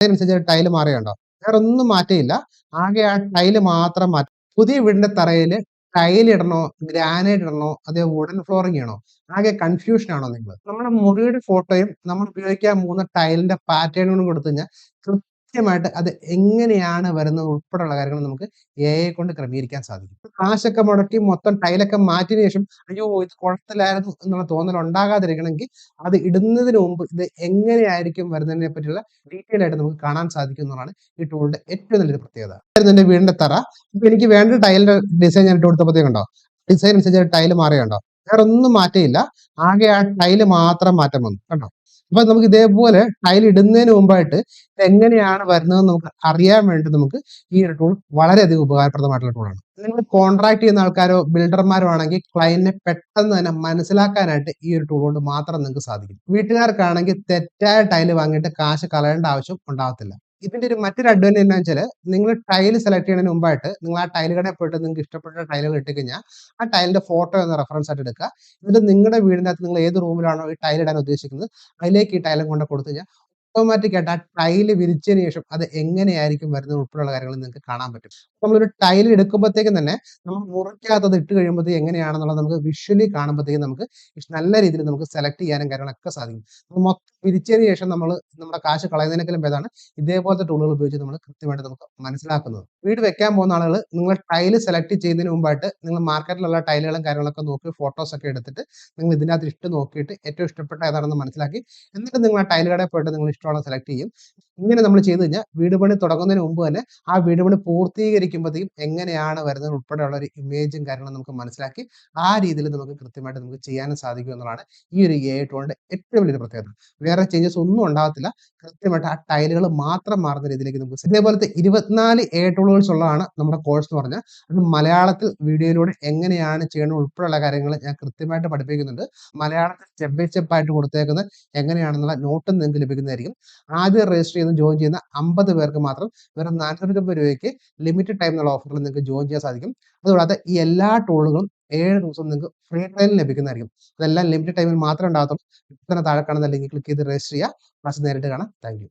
അതിനനുസരിച്ച് ടൈല് മാറിയുണ്ടോ? വേറെ ഒന്നും മാറ്റമില്ല. ആകെ ആ ടൈല് മാത്രം മാറ്റും. പുതിയ വീടിന്റെ തറയില് ടൈൽ ഇടണോ, ഗ്രാനൈറ്റ് ഇടണോ, അതോ വുഡൻ ഫ്ലോറിംഗ് ചെയ്യണോ? ആകെ കൺഫ്യൂഷൻ ആണോ നിങ്ങള്? നമ്മുടെ മുറിയുടെ ഫോട്ടോയും നമ്മൾ ഉപയോഗിക്കാൻ പോകുന്ന ടൈലിന്റെ പാറ്റേണും കൊടുത്തു കഴിഞ്ഞാൽ കൃത്യമായിട്ട് അത് എങ്ങനെയാണ് വരുന്നത് ഉൾപ്പെടെയുള്ള കാര്യങ്ങൾ നമുക്ക് എഐ കൊണ്ട് ക്രമീകരിക്കാൻ സാധിക്കും. കാശൊക്കെ മുടക്കി മൊത്തം ടൈലൊക്കെ മാറ്റിയതിനു ശേഷം അയ്യോ! ഇത് കുഴപ്പമില്ലായിരുന്നു എന്നുള്ള തോന്നൽ ഉണ്ടാകാതിരിക്കണമെങ്കിൽ അത് ഇടുന്നതിന് മുമ്പ് ഇത് എങ്ങനെയായിരിക്കും വരുന്നതിനെ പറ്റിയുള്ള ഡീറ്റെയിൽ ആയിട്ട് നമുക്ക് കാണാൻ സാധിക്കും എന്നുള്ളതാണ് ഈ ടൂളിന്റെ ഏറ്റവും നല്ലൊരു പ്രത്യേകത. എന്റെ വീടിന്റെ തറ ഇപ്പൊ എനിക്ക് വേണ്ട ടൈലിന്റെ ഡിസൈൻ ഞാൻ ഇട്ട് കൊടുത്തപ്പോഴത്തേക്കുണ്ടോ ഡിസൈൻ അനുസരിച്ച് ടൈല് മാറിയുണ്ടോ? വേറെ ഒന്നും മാറ്റമില്ല. ആകെ ആ ടൈല് മാത്രം മാറ്റം വന്നു കണ്ടോ? അപ്പൊ നമുക്ക് ഇതേപോലെ ടൈൽ ഇടുന്നതിന് മുമ്പായിട്ട് എങ്ങനെയാണ് വരുന്നതെന്ന് നമുക്ക് അറിയാൻ വേണ്ടി നമുക്ക് ഈ ഒരു ടൂൾ വളരെയധികം ഉപകാരപ്രദമായിട്ടുള്ള ടൂളാണ്. നിങ്ങൾ കോൺട്രാക്ട് ചെയ്യുന്ന ആൾക്കാരോ ബിൽഡർമാരോ ആണെങ്കിൽ ക്ലയന്റിനെ പെട്ടെന്ന് തന്നെ മനസ്സിലാക്കാനായിട്ട് ഈ ഒരു ടൂൾ കൊണ്ട് മാത്രം നിങ്ങൾക്ക് സാധിക്കും. വീട്ടുകാർക്കാണെങ്കിൽ തെറ്റായ ടൈല് വാങ്ങിയിട്ട് കാശ് കളയേണ്ട ആവശ്യം ഉണ്ടാകത്തില്ല. ഇതിന്റെ ഒരു മറ്റൊരു അഡ്വാൻറ്റേജ് എന്താന്ന് വെച്ചാല് നിങ്ങൾ ടൈല് സെലക്ട് ചെയ്യുന്നതിന് മുമ്പായിട്ട് നിങ്ങൾ ആ ടൈല് കടയിൽ പോയിട്ട് നിങ്ങൾക്ക് ഇഷ്ടപ്പെട്ട ടൈലുകൾ ഇട്ടുകഴിഞ്ഞാൽ ആ ടൈലിന്റെ ഫോട്ടോ എന്ന റെഫറൻസ് ആയിട്ട് എടുക്കുക. എന്നിട്ട് നിങ്ങളുടെ വീടിനകത്ത് നിങ്ങൾ ഏത് റൂമിലാണോ ഈ ടൈൽ ഇടാൻ ഉദ്ദേശിക്കുന്നത് അതിലേക്ക് ഈ ടൈലും കൊണ്ട് കൊടുത്തു കഴിഞ്ഞാൽ ഓട്ടോമാറ്റിക് ആയിട്ട് ആ ടൈല് വിരിച്ചതിന് ശേഷം അത് എങ്ങനെയായിരിക്കും വരുന്നത് ഉൾപ്പെടെയുള്ള കാര്യങ്ങൾ നിങ്ങൾക്ക് കാണാൻ പറ്റും. നമ്മളൊരു ടൈൽ എടുക്കുമ്പോഴത്തേക്കും തന്നെ നമ്മൾ മുറിക്കകത്ത് അത് ഇട്ട് കഴിയുമ്പോഴത്തേക്ക് എങ്ങനെയാണെന്നുള്ളത് നമുക്ക് വിഷ്വലി കാണുമ്പോഴത്തേക്കും നമുക്ക് നല്ല രീതിയിൽ നമുക്ക് സെലക്ട് ചെയ്യാനും കാര്യങ്ങളൊക്കെ സാധിക്കും. മൊത്തം വിരിച്ചതിന് ശേഷം നമ്മൾ നമ്മുടെ കാശ് കളയുന്നതിനേക്കാളും ഭേദമാണ് ഇതേപോലത്തെ ടൂളുകൾ ഉപയോഗിച്ച് നമ്മൾ കൃത്യമായിട്ട് നമുക്ക് മനസ്സിലാക്കുന്നത്. വീട് വെക്കാൻ പോകുന്ന ആളുകൾ നിങ്ങൾ ടൈല് സെലക്ട് ചെയ്യുന്നതിന് മുമ്പായിട്ട് നിങ്ങൾ മാർക്കറ്റിലുള്ള ടൈലുകളും കാര്യങ്ങളൊക്കെ നോക്കി ഫോട്ടോസ് ഒക്കെ എടുത്തിട്ട് നിങ്ങൾ ഇതിനകത്ത് ഇട്ട് നോക്കിയിട്ട് ഏറ്റവും ഇഷ്ടപ്പെട്ട ഏതാണെന്ന് മനസ്സിലാക്കി എന്നിട്ട് നിങ്ങൾ ആ ടൈല് കടയിൽ പോയിട്ട് നിങ്ങൾ ഇഷ്ടമുള്ളത് സെലക്ട് ചെയ്യും. ഇങ്ങനെ നമ്മൾ ചെയ്തു കഴിഞ്ഞാൽ വീട് പണി തുടങ്ങുന്നതിന് മുമ്പ് തന്നെ ആ വീട് പണി പൂർത്തീകരിക്കുമ്പോഴത്തേക്കും എങ്ങനെയാണ് വരുന്നത് ഉൾപ്പെടെയുള്ള ഒരു ഇമേജും കാര്യങ്ങളും നമുക്ക് മനസ്സിലാക്കി ആ രീതിയിൽ നമുക്ക് കൃത്യമായിട്ട് നമുക്ക് ചെയ്യാനും സാധിക്കും എന്നുള്ളതാണ് ഈ ഒരു എഐ ടൂളിന്റെ ഏറ്റവും വലിയ പ്രത്യേകത. വേറെ ചേഞ്ചസ് ഒന്നും ഉണ്ടാകത്തില്ല. കൃത്യമായിട്ട് ആ ടൈലുകൾ മാത്രം മാറുന്ന രീതിയിലേക്ക് നമുക്ക് ഇതേപോലത്തെ 24 എഐ ടൂളുകൾസ് ഉള്ളതാണ് നമ്മുടെ കോഴ്സ് എന്ന് പറഞ്ഞാൽ അത് മലയാളത്തിൽ വീഡിയോയിലൂടെ എങ്ങനെയാണ് ചെയ്യണം ഉൾപ്പെടെയുള്ള കാര്യങ്ങൾ ഞാൻ കൃത്യമായിട്ട് പഠിപ്പിക്കുന്നുണ്ട്. മലയാളത്തിൽ സ്റ്റെപ്പ് ബൈ സ്റ്റെപ്പ് ആയിട്ട് കൊടുത്തേക്കുന്നത് എങ്ങനെയാണെന്നുള്ള നോട്ടും നിങ്ങൾക്ക് ലഭിക്കുന്നതായിരിക്കും. ആദ്യം രജിസ്റ്റർ ചെയ്ത് ജോയിൻ ചെയ്യുന്ന 50 പേർക്ക് മാത്രം വെറും 450 രൂപയ്ക്ക് ലിമിറ്റഡ് ടൈം എന്നുള്ള ഓഫറിൽ നിങ്ങൾക്ക് ജോയിൻ ചെയ്യാൻ സാധിക്കും. അതുകൂടാതെ ഈ എല്ലാ ടൂളുകളും 7 ദിവസം നിങ്ങൾക്ക് ഫ്രീ ട്രയലിൽ ലഭിക്കുന്നതായിരിക്കും. അതെല്ലാം ലിമിറ്റഡ് ടൈമിൽ മാത്രമേ ഉണ്ടാകത്തുള്ളൂ. ഇപ്പൊ തന്നെ താഴെ കാണുന്ന ലിങ്കിൽ ക്ലിക്ക് ചെയ്ത് രജിസ്റ്റർ ചെയ്യുക. ക്ലാസ് നേരിട്ട് കാണാം. Thank you.